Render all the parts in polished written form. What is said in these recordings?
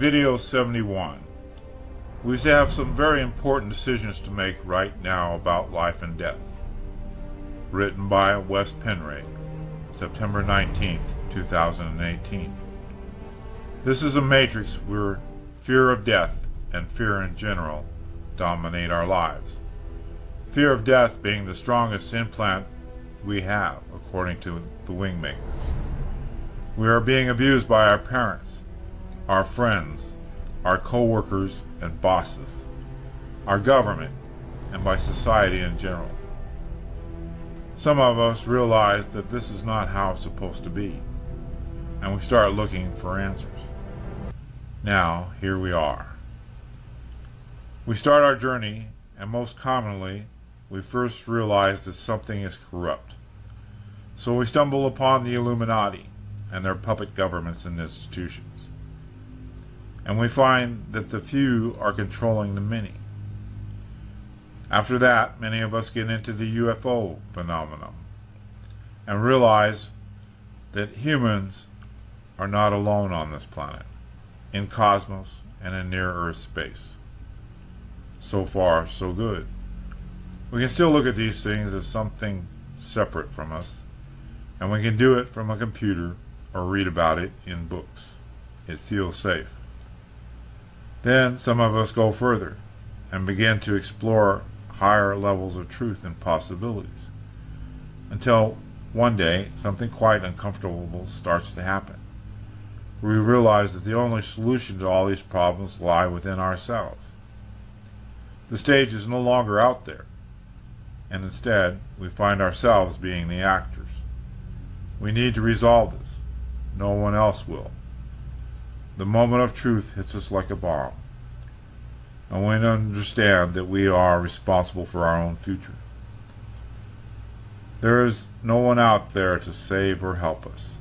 Video 71. We have some very important decisions to make right now about life and death. Written by Wes Penre, September 19th, 2018. This is a matrix where fear of death and fear in general dominate our lives. Fear of death being the strongest implant we have, according to the wingmakers. We are being abused by our parents, our friends, our co-workers and bosses, our government, and by society in general. Some of us realize that this is not how it's supposed to be, and we start looking for answers. Now, here we are. We start our journey, and most commonly, we first realize that something is corrupt. So we stumble upon the Illuminati and their puppet governments and institutions. And we find that the few are controlling the many. After that, many of us get into the UFO phenomenon and realize that humans are not alone on this planet, in cosmos and in near-Earth space. So far, so good. We can still look at these things as something separate from us, and we can do it from a computer or read about it in books. It feels safe. Then some of us go further and begin to explore higher levels of truth and possibilities, until one day something quite uncomfortable starts to happen. We realize that the only solution to all these problems lie within ourselves. The stage is no longer out there, and instead we find ourselves being the actors. We need to resolve this. No one else will. The moment of truth hits us like a bomb, and we understand that we are responsible for our own future. There is no one out there to save or help us.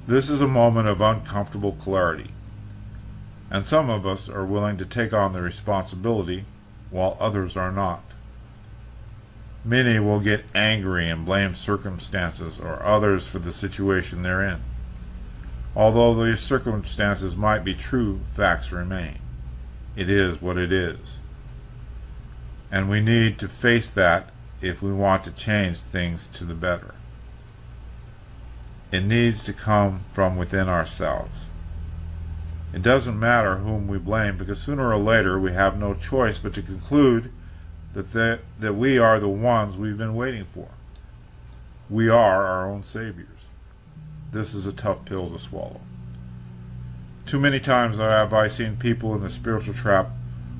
This is a moment of uncomfortable clarity, and some of us are willing to take on the responsibility while others are not. Many will get angry and blame circumstances or others for the situation they're in. Although these circumstances might be true, facts remain. It is what it is. And we need to face that if we want to change things to the better. It needs to come from within ourselves. It doesn't matter whom we blame, because sooner or later we have no choice but to conclude that we are the ones we've been waiting for. We are our own saviors. This is a tough pill to swallow. Too many times have I seen people in the spiritual trap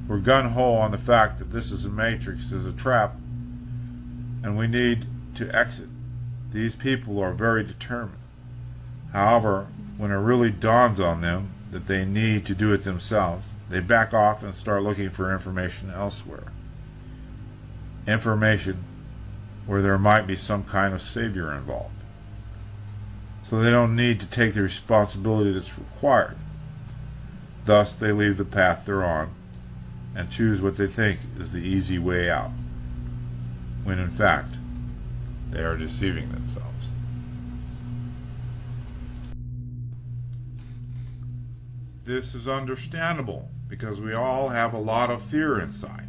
who are gun-ho on the fact that this is a matrix, is a trap, and we need to exit. These people are very determined. However, when it really dawns on them that they need to do it themselves, they back off and start looking for information elsewhere. Information where there might be some kind of savior involved. So they don't need to take the responsibility that's required. Thus, they leave the path they're on and choose what they think is the easy way out, when in fact, they are deceiving themselves. This is understandable because we all have a lot of fear inside.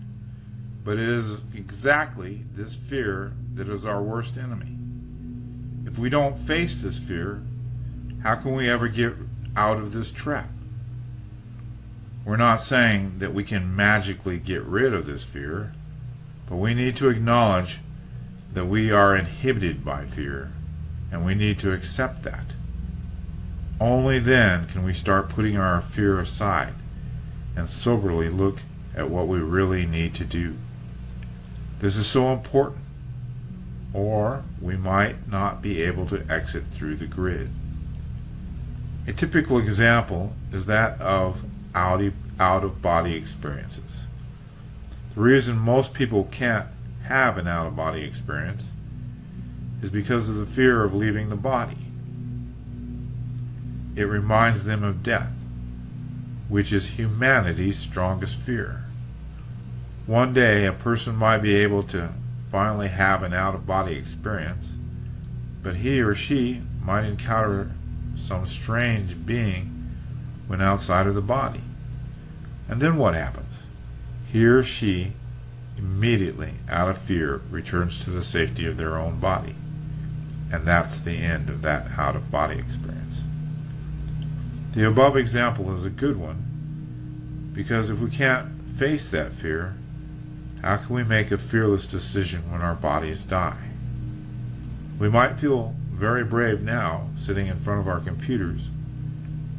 But it is exactly this fear that is our worst enemy. If we don't face this fear, how can we ever get out of this trap? We're not saying that we can magically get rid of this fear, but we need to acknowledge that we are inhibited by fear, and we need to accept that. Only then can we start putting our fear aside and soberly look at what we really need to do. This is so important, or we might not be able to exit through the grid. A typical example is that of out-of-body experiences. The reason most people can't have an out-of-body experience is because of the fear of leaving the body. It reminds them of death, which is humanity's strongest fear. One day a person might be able to finally have an out-of-body experience, but he or she might encounter some strange being when outside of the body. And then what happens? He or she immediately, out of fear, returns to the safety of their own body. And that's the end of that out-of-body experience. The above example is a good one, because if we can't face that fear, how can we make a fearless decision when our bodies die? We might feel very brave now, sitting in front of our computers,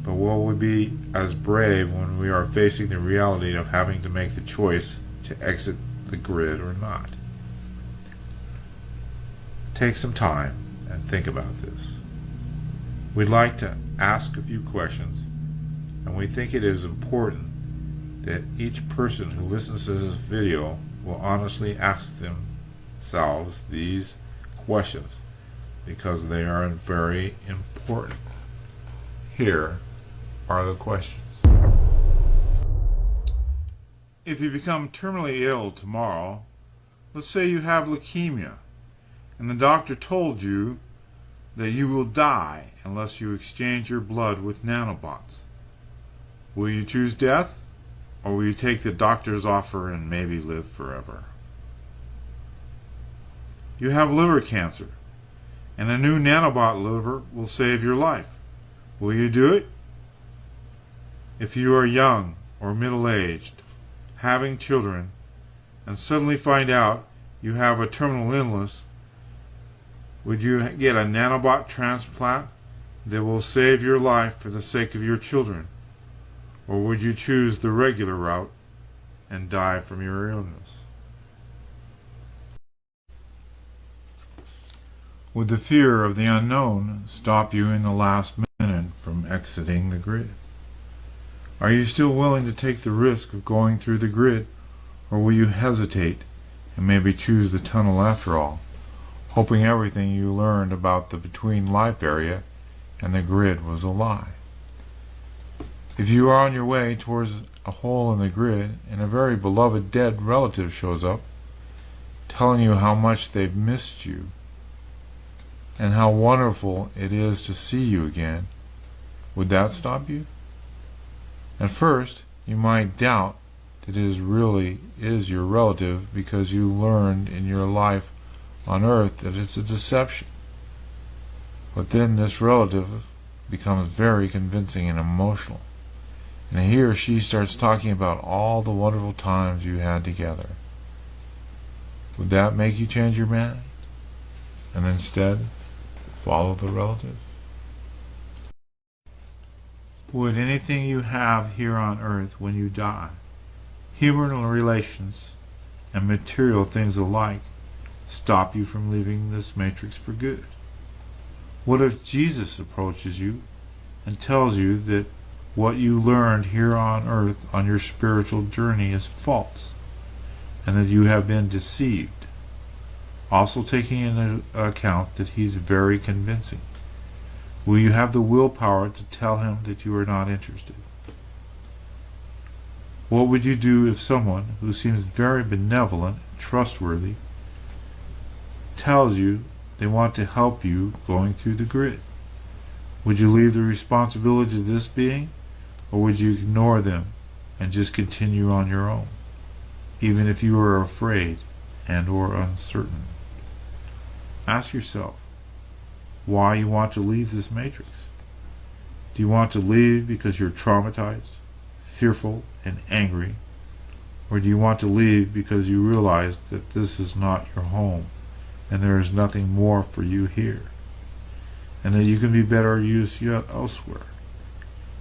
but will we be as brave when we are facing the reality of having to make the choice to exit the grid or not? Take some time and think about this. We'd like to ask a few questions, and we think it is important that each person who listens to this video will honestly ask themselves these questions, because they are very important. Here are the questions. If you become terminally ill tomorrow, let's say you have leukemia, and the doctor told you that you will die unless you exchange your blood with nanobots, will you choose death, or will you take the doctor's offer and maybe live forever? You have liver cancer, and a new nanobot liver will save your life. Will you do it? If you are young or middle-aged, having children, and suddenly find out you have a terminal illness, would you get a nanobot transplant that will save your life for the sake of your children? Or would you choose the regular route and die from your illness? Would the fear of the unknown stop you in the last minute from exiting the grid? Are you still willing to take the risk of going through the grid, or will you hesitate and maybe choose the tunnel after all, hoping everything you learned about the between life area and the grid was a lie? If you are on your way towards a hole in the grid and a very beloved dead relative shows up, telling you how much they've missed you and how wonderful it is to see you again, would that stop you? At first, you might doubt that it really is your relative because you learned in your life on Earth that it's a deception. But then this relative becomes very convincing and emotional, and he or she starts talking about all the wonderful times you had together. Would that make you change your mind and instead follow the relative? Would anything you have here on Earth when you die, human relations and material things alike, stop you from leaving this matrix for good? What if Jesus approaches you and tells you that what you learned here on Earth on your spiritual journey is false, and that you have been deceived, also taking into account that he's very convincing? Will you have the willpower to tell him that you are not interested? What would you do if someone who seems very benevolent and trustworthy tells you they want to help you going through the grid? Would you leave the responsibility to this being, or would you ignore them and just continue on your own, even if you are afraid and or uncertain? Ask yourself why you want to leave this matrix. Do you want to leave because you're traumatized, fearful, and angry? Or do you want to leave because you realize that this is not your home and there is nothing more for you here, and that you can be better used elsewhere?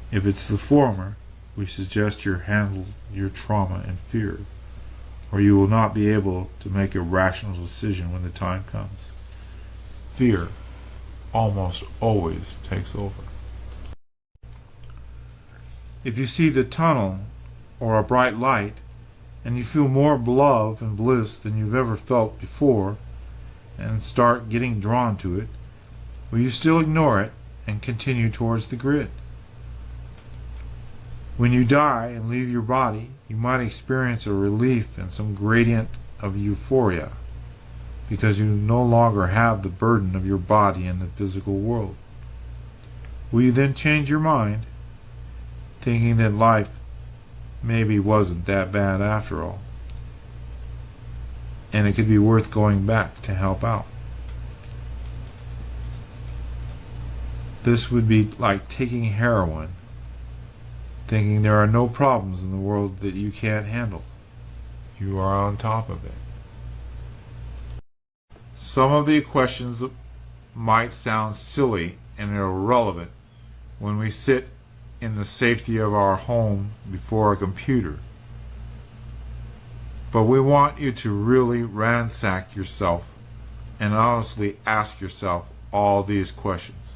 If it's the former, we suggest you handle your trauma and fear, or you will not be able to make a rational decision when the time comes. Fear almost always takes over. If you see the tunnel or a bright light and you feel more love and bliss than you've ever felt before and start getting drawn to it, will you still ignore it and continue towards the grid? When you die and leave your body, you might experience a relief and some gradient of euphoria, because you no longer have the burden of your body in the physical world. Will you then change your mind? thinking that life maybe wasn't that bad after all, and it could be worth going back to help out. This would be like taking heroin, thinking there are no problems in the world that you can't handle. You are on top of it. Some of the questions might sound silly and irrelevant when we sit in the safety of our home before a computer. But we want you to really ransack yourself and honestly ask yourself all these questions.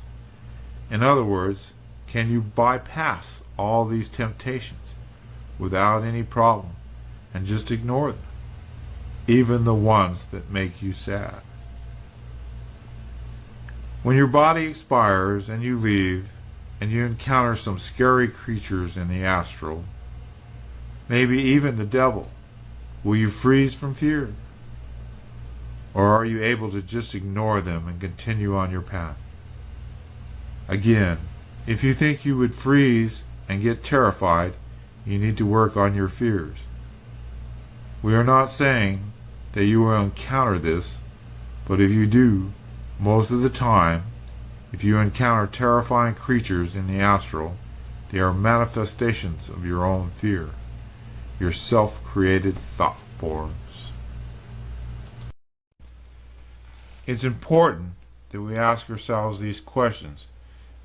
In other words, can you bypass all these temptations without any problem and just ignore them, even the ones that make you sad? When your body expires and you leave and you encounter some scary creatures in the astral, maybe even the devil, will you freeze from fear? Or are you able to just ignore them and continue on your path? Again, if you think you would freeze and get terrified, you need to work on your fears. We are not saying that you will encounter this, but if you do, most of the time, if you encounter terrifying creatures in the astral, they are manifestations of your own fear, your self-created thought forms. It's important that we ask ourselves these questions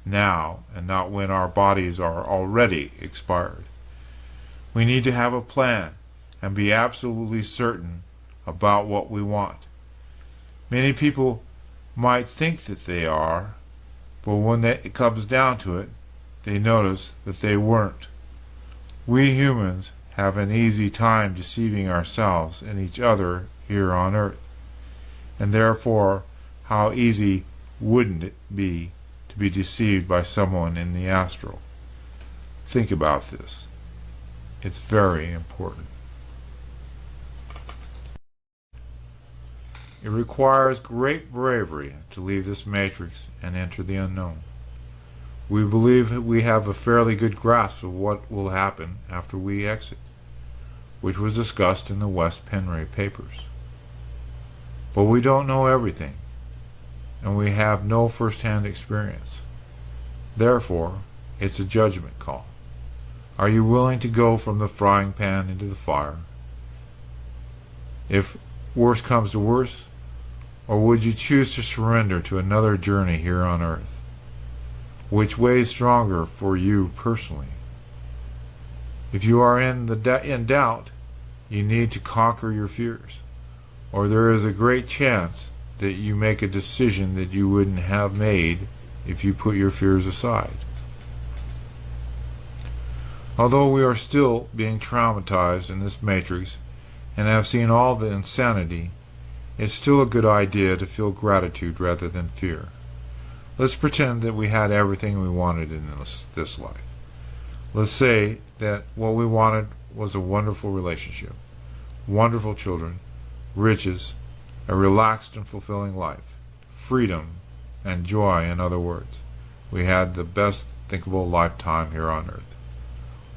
now and not when our bodies are already expired. We need to have a plan and be absolutely certain about what we want. Many people might think that they are, but when it comes down to it, they notice that they weren't. We humans have an easy time deceiving ourselves and each other here on Earth, and therefore how easy wouldn't it be to be deceived by someone in the astral? Think about this. It's very important. It requires great bravery to leave this matrix and enter the unknown. We believe we have a fairly good grasp of what will happen after we exit, which was discussed in the Wes Penre papers. But we don't know everything, and we have no first-hand experience. Therefore, it's a judgment call. Are you willing to go from the frying pan into the fire? If worse comes to worse, or would you choose to surrender to another journey here on Earth? Which weighs stronger for you personally? If you are in doubt, you need to conquer your fears, or there is a great chance that you make a decision that you wouldn't have made if you put your fears aside. Although we are still being traumatized in this matrix and have seen all the insanity, it's still a good idea to feel gratitude rather than fear. Let's pretend that we had everything we wanted in this life. Let's say that what we wanted was a wonderful relationship, wonderful children, riches, a relaxed and fulfilling life, freedom, and joy. In other words, we had the best thinkable lifetime here on Earth.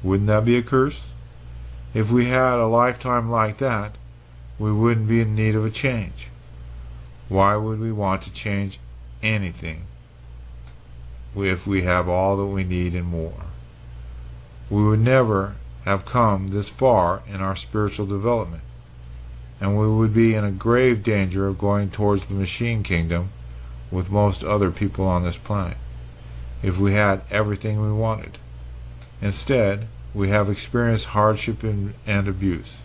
Wouldn't that be a curse? If we had a lifetime like that, we wouldn't be in need of a change. Why would we want to change anything if we have all that we need and more? We would never have come this far in our spiritual development, and we would be in a grave danger of going towards the machine kingdom with most other people on this planet if we had everything we wanted. Instead, we have experienced hardship and abuse,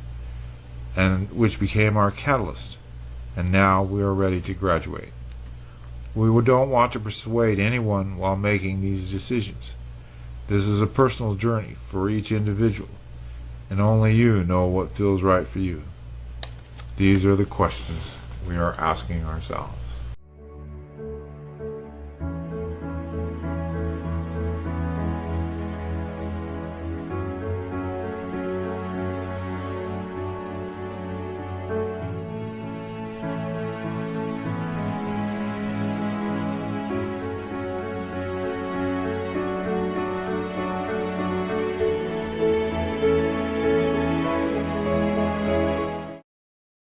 and which became our catalyst, and now we are ready to graduate. We don't want to persuade anyone while making these decisions. This is a personal journey for each individual, and only you know what feels right for you. These are the questions we are asking ourselves.